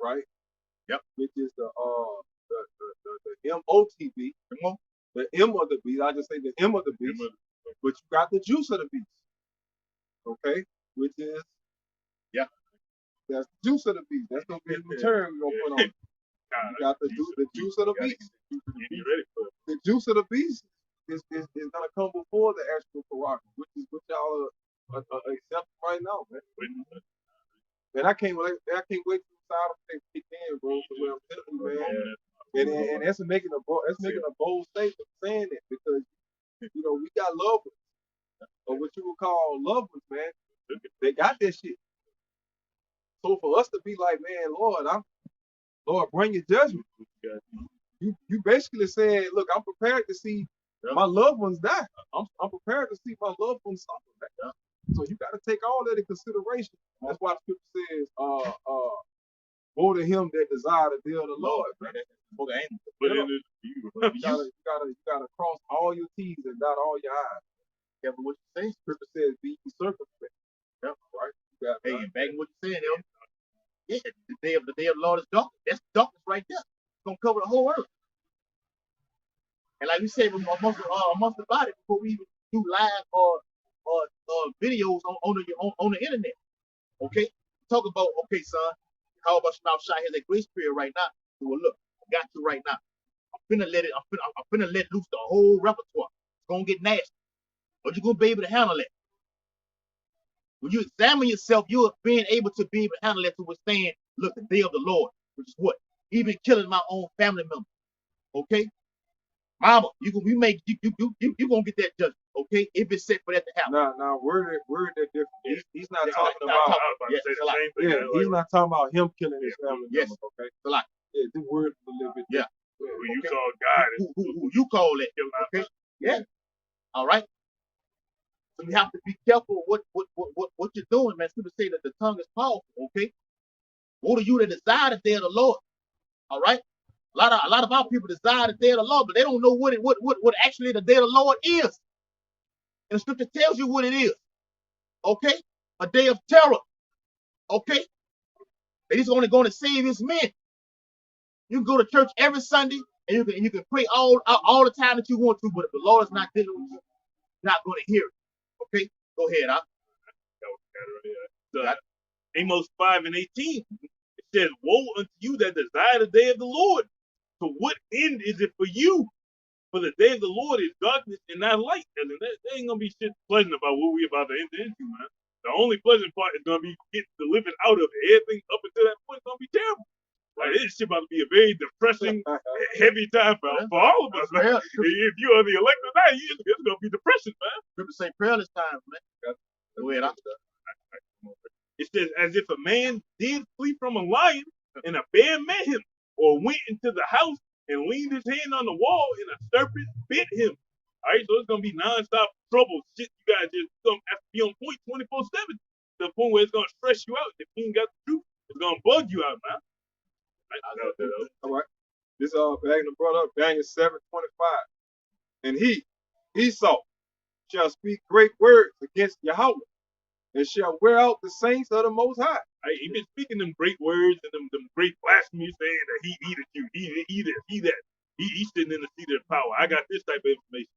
right? Yep. Which is the MOTB. The M of the beast. I just say the M of the beast. But you got the juice of the beast. Okay? Which is that's the juice of the beast. That's gonna be a new term we're gonna put on. You got the juice of the beast. The juice of the beast is gonna come before the actual charagma, which is what y'all are accepting right now, man. And I can't wait till the side effects kick in, bro. So what I'm telling you, man. And that's making a bold statement saying that, because you know we got loved ones, or what you would call loved ones, man. They got that shit. So for us to be like, man, Lord, bring your judgment. You basically saying, look, I'm prepared to see my loved ones die. I'm prepared to see my loved ones suffer. Man. So you got to take all that in consideration. That's why the scripture says, woe to him that desire the deal of the Lord, man. You gotta cross all your T's and dot all your I's. Careful what you say. Scripture says, be circumspect. Yep, right. Hey, and back what you saying, yeah, the day of the Lord is darkness. That's darkness right there. It's gonna cover the whole earth. And like we said, amongst the body, before we even do live or videos on the internet. Okay, talk about, okay, son, how about Shema Shai has a grace period right now? Well, look, I got you right now. I'm finna let loose the whole repertoire. It's gonna get nasty, but you're gonna be able to handle it. When you examine yourself, you're being able to handle it, to withstand, look, the day of the Lord, which is what? Even killing my own family member. Okay? Mama, you gonna get that judgment, okay? If it's set for that to happen. Now, word that different. He's not talking about. He's not talking about him killing his family members, okay? The word is a little bit. Yeah. Who you call God? Who you call it? Okay. Yeah. All right. So you have to be careful what you're doing, man. People say that the tongue is powerful. Okay. Woe to you that desire the day of the Lord. All right. A lot of our people desire the day of the Lord, but they don't know what actually the day of the Lord is. And the scripture tells you what it is. Okay? A day of terror. Okay? That he's only going to save his men. You can go to church every Sunday and you can pray all the time that you want to, but if the Lord is not dealing with you, you're not going to hear it. Okay? Go ahead, Amos 5:18. It says, woe unto you that desire the day of the Lord. To what end is it for you? For the day of the Lord is darkness and not light. And there ain't gonna be shit pleasant about what we about to enter into, man. The only pleasant part is gonna be getting delivered out of it. Everything up until that point is gonna be terrible. Like, this shit about to be a very depressing, heavy time for all of us, man. If you are the elect or not, it's gonna be depression, man. Scripture say prayerless time, man. Go ahead, It says, as if a man did flee from a lion and a bear met him, or went into the house and leaned his hand on the wall, and a serpent bit him. All right, so it's gonna be nonstop trouble. Shit, you guys just gonna have to be on point 24/7. To the point where it's gonna stress you out. If you ain't got the truth, it's gonna bug you out, man. All right. This Daniel brought up Daniel 7:25. And he, Esau, shall speak great words against Yahweh, and shall wear out the saints of the Most High. Right, he been speaking them great words and them great blasphemies, saying that he eateth you, he this, he that. He's sitting in the seat of power. I got this type of information.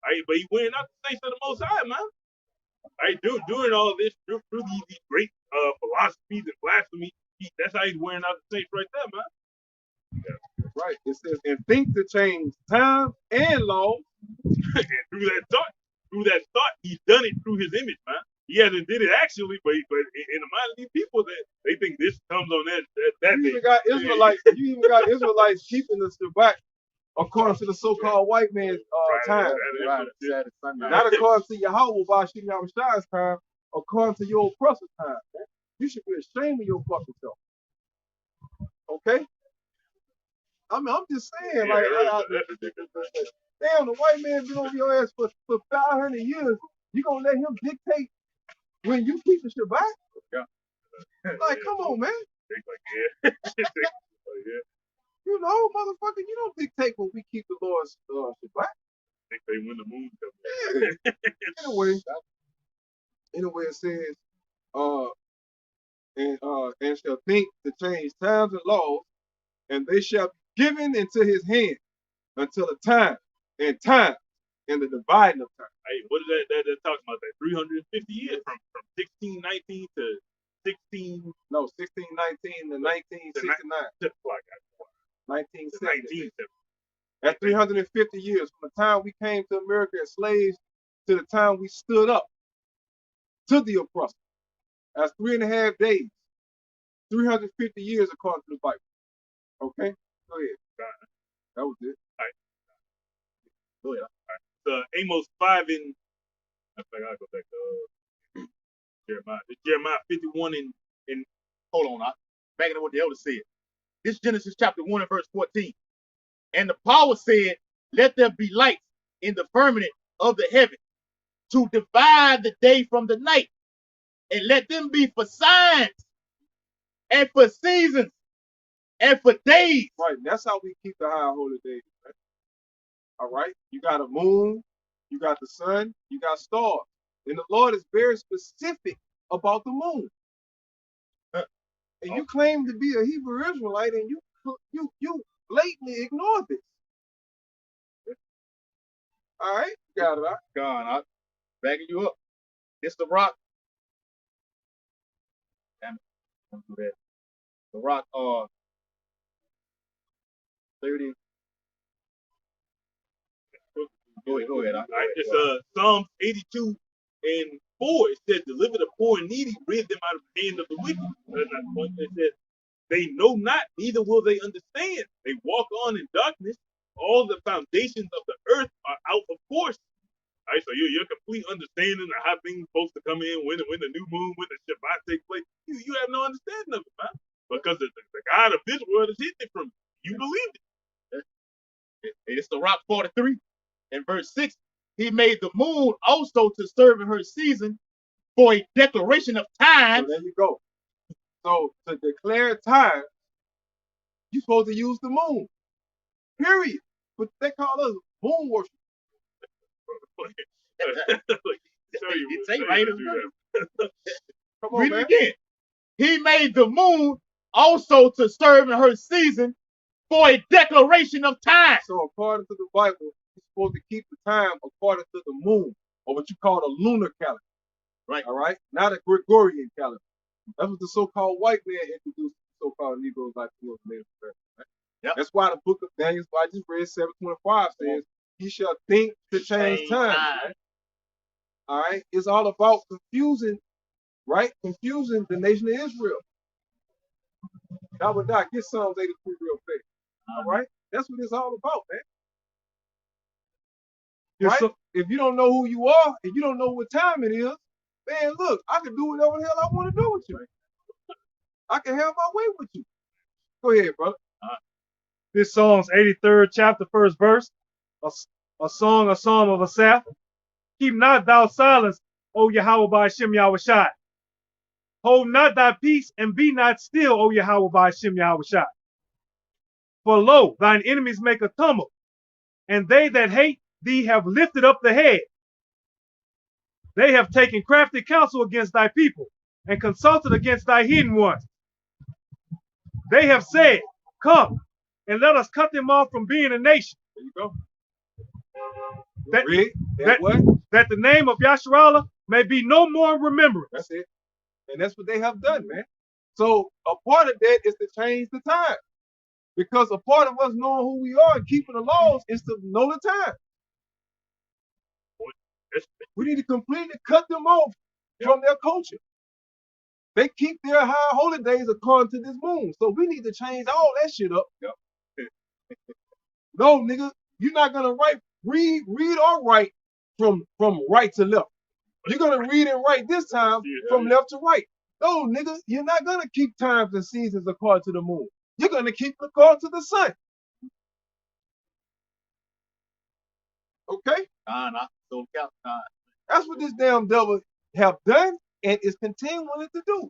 All right, but he wearing out the saints of the Most High, man. All right, doing all this through these great philosophies and blasphemy, that's how he's wearing out the saints right there, man. Right. It says, and think to change time and law. And through that thought, he's done it through his image, man. He hasn't did it actually, but in the mind of these people, that they think this comes on that You day. even got Israelites. You even got Israelites keeping the Shabbat according to the so-called white man's time. Right, Saturday, Sunday. Not according to Yahweh Bashim Yahushai's time, according to your oppressor's time. Man. You should be ashamed of your fucking self. Okay? I mean, I'm just saying, like, damn, the white man been on your ass for 500 years. You gonna let him dictate when you keep the Shabbat? Yeah. Like, come on, man. Yeah. You know, motherfucker, you don't dictate when we keep the Lord's Shabbat. They when the moon comes. Yeah. Anyway, it says, and shall think to change times and laws, and they shall be given into his hand until the time and the dividing of time. Hey, what is that talking about? That 350 years from 1619 to 16. No, 1619 to 1969. 1970. That's 350 years from the time we came to America as slaves to the time we stood up to the oppressor. That's 3.5 days. 350 years according to the Bible. Okay? Go ahead. That was it. All right. Go ahead. All right. Amos 5 and I think I'll go back to Jeremiah. It's Jeremiah 51 and Hold on, back into what the elder said. This is Genesis chapter 1 and verse 14. And the power said, let there be lights in the firmament of the heaven to divide the day from the night, and let them be for signs and for seasons and for days. Right, and that's how we keep the high holy days. Right? All right, you got a moon, you got the sun, you got stars, and the Lord is very specific about the moon. And you claim to be a Hebrew Israelite, and you blatantly ignore this. All right, you got it. Right? God, I'm backing you up. It's the rock. Damn it, don't do that. The rock 30. Go ahead. all right, it's Psalms 82 and 4. It says, deliver the poor and needy, rid them out of the hand of the wicked. That's not the point. It says, they know not, neither will they understand. They walk on in darkness. All the foundations of the earth are out of course. All right, so your complete understanding of how things supposed to come in, when the new moon, when the Shabbat takes place, you have no understanding of it, man. Because the God of this world is hidden it from you. You believe it. It's the rock 43 and verse 6. He made the moon also to serve in her season for a declaration of time. So there you go. So to declare time, you're supposed to use the moon. Period. But they call us moon worship. It ain't right. Come on, Read man. it again. He made the moon also to serve in her season for a declaration of time. So according to the Bible, you're supposed to keep the time according to the moon, or what you call a lunar calendar. Right. All right? Not a Gregorian calendar. That was the so-called white man introduced the so-called Negroes like the Muslims. Right? Yep. That's why the book of Daniel, I just read 7:25 says, he shall think to change time. Right? All right? It's all about confusing, right? Confusing the nation of Israel. That would not get Psalms 83 real quick. All right? That's what it's all about, man. Right? So, If you don't know who you are, and you don't know what time it is, man, look, I can do whatever the hell I want to do with you. I can have my way with you. Go ahead, brother. This Psalm's 83rd chapter, first verse. A song of Asaph. Keep not thou silence, O Yahweh by Hashem Yahushai. Hold not thy peace and be not still, O Yahweh by Hashem Yahushai. For lo, thine enemies make a tumult, and they that hate thee have lifted up the head. They have taken crafty counsel against thy people, and consulted against thy hidden ones. They have said, come, and let us cut them off from being a nation. There you go. That- Read. that- What? That the name of Yasharallah may be no more remembered. That's it. And that's what they have done, man. So a part of that is to change the time. Because a part of us knowing who we are and keeping the laws is to know the time. We need to completely cut them off from their culture. They keep their high holy days according to this moon. So we need to change all that shit up. No, nigga, you're not gonna read or write from right to left. You're gonna read and write this time from left to right. No, nigga, you're not gonna keep times and seasons according to the moon. You're gonna keep it according to the sun. Okay? So count time. That's what this damn devil have done and is continuing to do.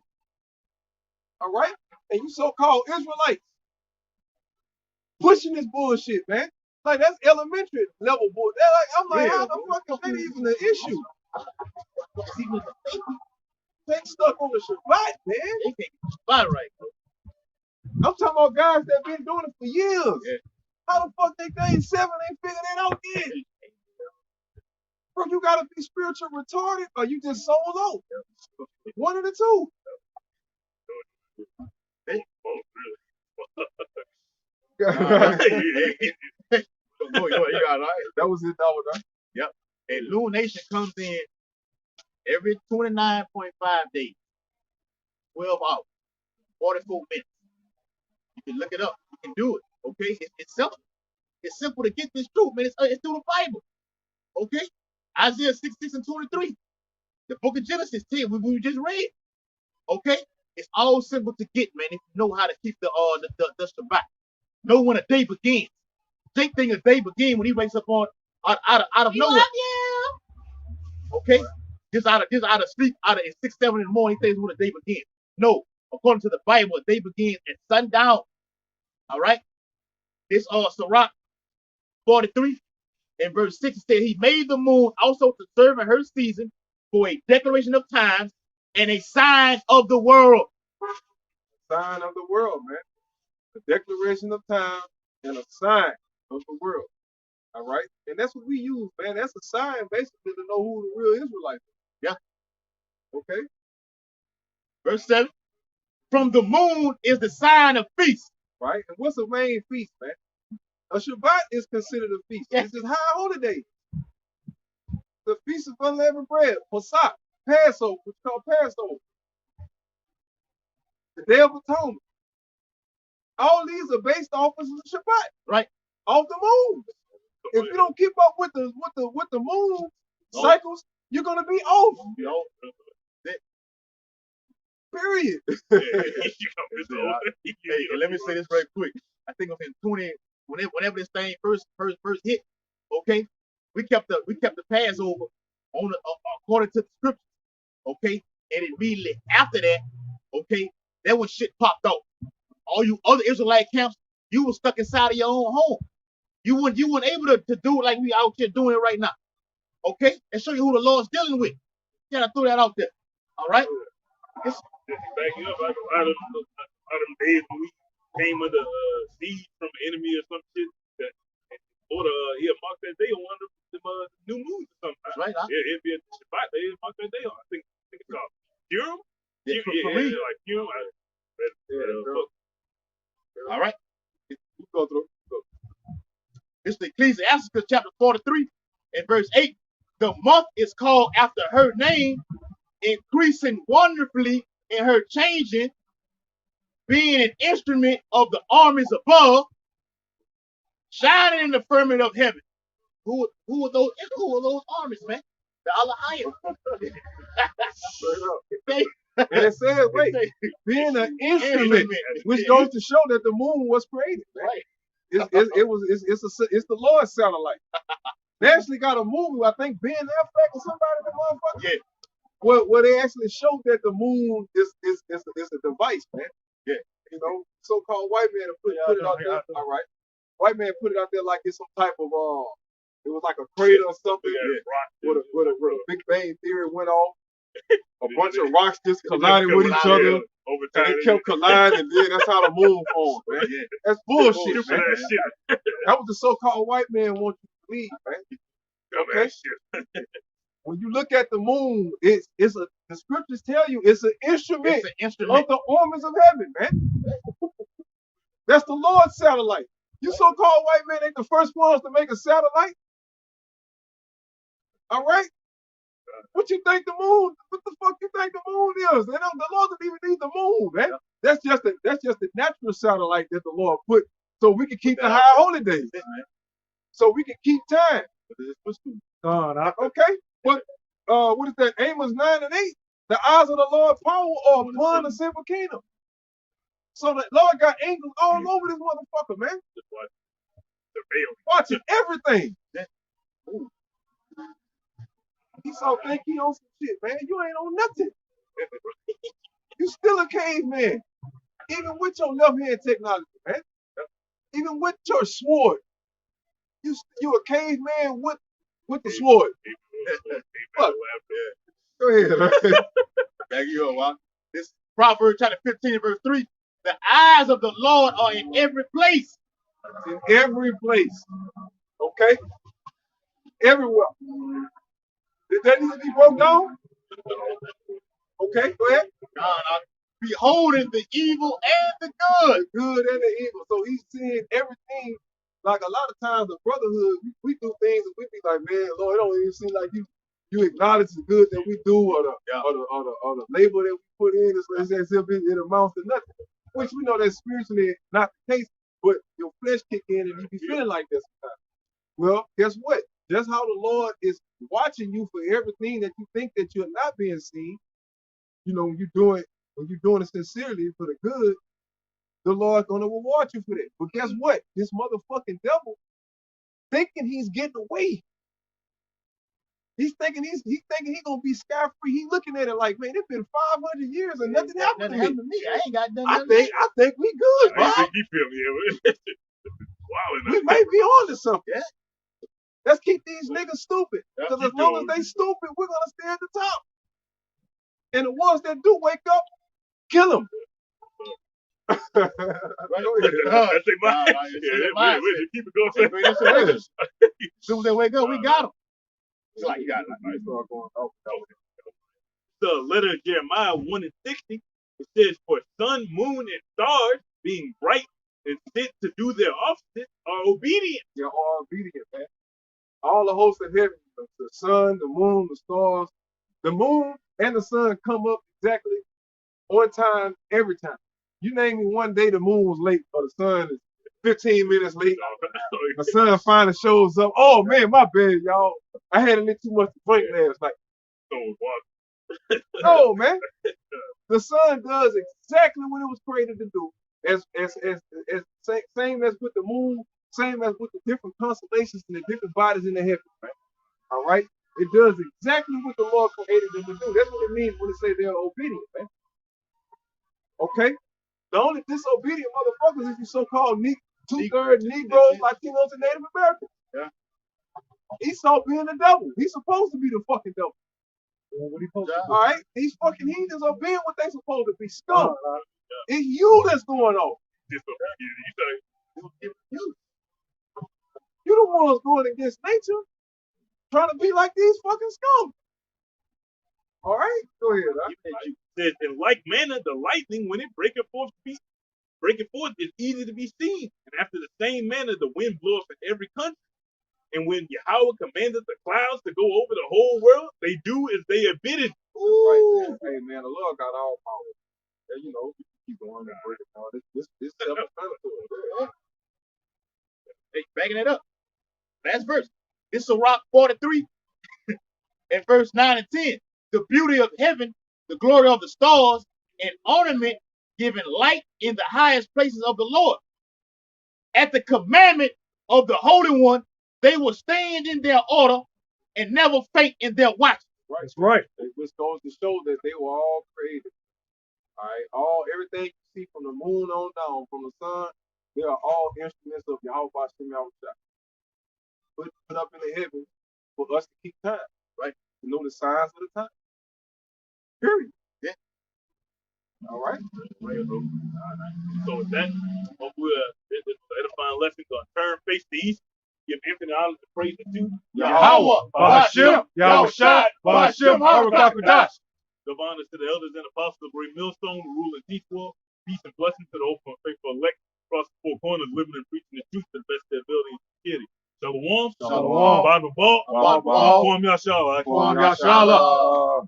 All right? And you so-called Israelites pushing this bullshit, man. Like, that's elementary level bull. I'm like, how the fuck is that even an issue? They stuck on the Shabbat, man. They can't spot right. I'm talking about guys that been doing it for years. Yeah. How the fuck they think 7 ain't figured it out yet? Bro, you gotta be spiritual retarded or you just sold out. One of the two. You got right. That was it, that was Yep. And lunation comes in every 29.5 days, 12 hours, 44 minutes. You can look it up. You can do it. Okay? It's simple. It's simple to get this truth, man. It's through the Bible. Okay? Isaiah 66 and 23. The book of Genesis 10, we just read. Okay? It's all simple to get, man, if you know how to keep the Shabbat. Know when a day begins. Jake think a day begins when he wakes up on out of nowhere. Love you. Okay? Just out of sleep, out of 6, 7 in the morning, he thinks when the day begins. No, according to the Bible, a day begins at sundown. All right? This Sirach 43 in verse 6 it said he made the moon also to serve in her season for a declaration of times and a sign of the world. sign of the world, man. A declaration of time and a sign of the world. All right? And that's what we use, man. That's a sign basically to know who the real Israelites are. Yeah. Okay? Verse 7. From the moon is the sign of feast. Right? And what's the main feast, man? A Shabbat is considered a feast. Yeah. This is high holiday. The Feast of Unleavened Bread, Pesach, Passover, which is called Passover. The Day of Atonement. All these are based off of the Shabbat. Right. Off the moon. If you don't keep up with the moon cycles, you're gonna be off. You know, Period. hey, let me say this right quick. I think it was in 20, whenever this thing first hit, okay, we kept the Passover on according to the scriptures, okay, and immediately after that, okay, that when shit popped off. All you other Israelite camps, you were stuck inside of your own home. You weren't able to do it like we out here doing it right now, okay, and show you who the Lord's dealing with. You gotta throw that out there, all right? Backing up out of days when we came under siege from the enemy or some shit. That or he'll mark that day on one of the new moons or something. That's right. It'd be a Shabbat. They'll mark that day on. I think it's called Purim. Yeah, for me. Like Purim. All right. Go through. It's the Ecclesiasticus chapter 43 and verse 8. The month is called after her name, increasing wonderfully in her changing, being an instrument of the armies above, shining in the firmament of heaven. Who are those armies, man? The Allahayim. And it says, wait, being an instrument, which goes to show that the moon was created. Right. It's the Lord's satellite. They actually got a movie, I think Ben Affleck or somebody, that motherfucker. Yeah. Where they actually showed that the moon is a device, man. Yeah. You know, so-called white man put it out there. All right. White man put it out there like it's some type of it was like a crater or something. Yeah. With a Big Bang Theory went off. A bunch of rocks just collided with each other. Over And time. they kept colliding, and then that's how the moon formed, man. Yeah. That's bullshit, Stupid man. ass shit. That was the so-called white man want you to believe, man. Dumb Okay. ass shit. When you look at the moon, the scriptures tell you it's an instrument It's an instrument. of the armies of heaven, man. That's the Lord's satellite. You so-called white men ain't the first ones to make a satellite. All right? What you think the moon? What the fuck you think the moon is? The Lord doesn't even need the moon, man. That's just the natural satellite that the Lord put so we can keep the high holy days. So we can keep time. Okay? But what is that? Amos 9 and 8. The eyes of the Lord power are upon the simple kingdom. So the Lord got angels all over this motherfucker, man. The veil. Watching everything. He so think he on some shit, man. You ain't on nothing. You still a caveman. Even with your left hand technology, man. Even with your sword. You a caveman with the sword. Fuck. Go ahead. Back you up, Walt. This Proverbs chapter 15, verse 3. The eyes of the Lord are in every place. In every place. Okay? Everywhere. Did that need to be broke down? Okay, go ahead. Beholding the evil and the good. The good and the evil. So he's seeing everything. Like a lot of times the brotherhood, we do things and we be like, man, Lord, it don't even seem like you acknowledge the good that we do or the label that we put in. It's as if it amounts to nothing. Which we know that's spiritually not the case, but your flesh kick in and you be feeling like that sometimes. Well, guess what? That's how the Lord is watching you for everything that you think that you're not being seen. You know, when you're doing it sincerely for the good, the Lord's gonna reward you for that. But guess what? This motherfucking devil thinking he's getting away. He's thinking he's gonna be scot-free. He's looking at it like, man, it's been 500 years and nothing happened to me. I ain't got nothing. I think we good, bro. He feel me. Wow. We may be on to something. Yeah. Let's keep these niggas stupid. Because as long as they stupid, we're gonna stay at the top. And the ones that do wake up, kill them. That's my keep it going. As soon as they wake up, we got them. It's like you got the letter of Jeremiah 1 and 60. It says, "For sun, moon, and stars, being bright and fit to do their offices, are obedient." They are obedient, man. All the hosts of heaven, the sun, the moon, the stars, the moon and the sun come up exactly on time every time. You name me one day the moon was late or the sun is 15 minutes late. The sun finally shows up. Oh man, my bad, y'all. I had a little too much to drink last night. No, man. The sun does exactly what it was created to do. As same as with the moon, same as with the different constellations and the different bodies in the heavens, right? All right? It does exactly what the Lord created them to do. That's what it means when it say they're obedient, man. Okay? The only disobedient motherfuckers is you so-called two-thirds Negroes, Latinos, and Native Americans. Yeah. Esau being the devil. He's supposed to be the fucking devil. What he supposed to do? All right? These fucking heathens are being what they supposed to be. Scum. It's you that's going on. You the ones going against nature, trying to be like these fucking scum. All right? Go ahead. It says, "In like manner, the lightning, when it breaketh forth is easy to be seen. And after the same manner, the wind bloweth in every country. And when Yahweh commanded the clouds to go over the whole world, they do as they are bidden." Right, man. Hey, man, the Lord got all power. Yeah, you know, keep going and break it down. This self-explanatory. Hey, backing it up. Last verse. This is Sirach 43 and verse 9 and 10. The beauty of heaven, the glory of the stars, and ornament giving light in the highest places of the Lord. at the commandment of the Holy One, they will stand in their order and never faint in their watch. Right. That's right. Which goes to show that they were all created. All right. Everything you see from the moon on down, from the sun, they are all instruments of Yahweh Shem Yahushua. Put up in the heavens for us to keep time, right? To know the signs of the time. Period. Yeah. All right. So with that, hopefully this edifying lesson gonna turn face to east, give infinite honor to praise to Yahweh, Bahashim, Yahushua, Bahashim, Harakakadash. Give honor to the elders and apostles of Great Millstone who rule and teach world. Peace and blessings to the open and faithful elect across the four corners, living and preaching the truth to the best of their ability and security. Shalom. Shalom. Bible Ball. Kwam Kwam Yashala. Kwam Yashala.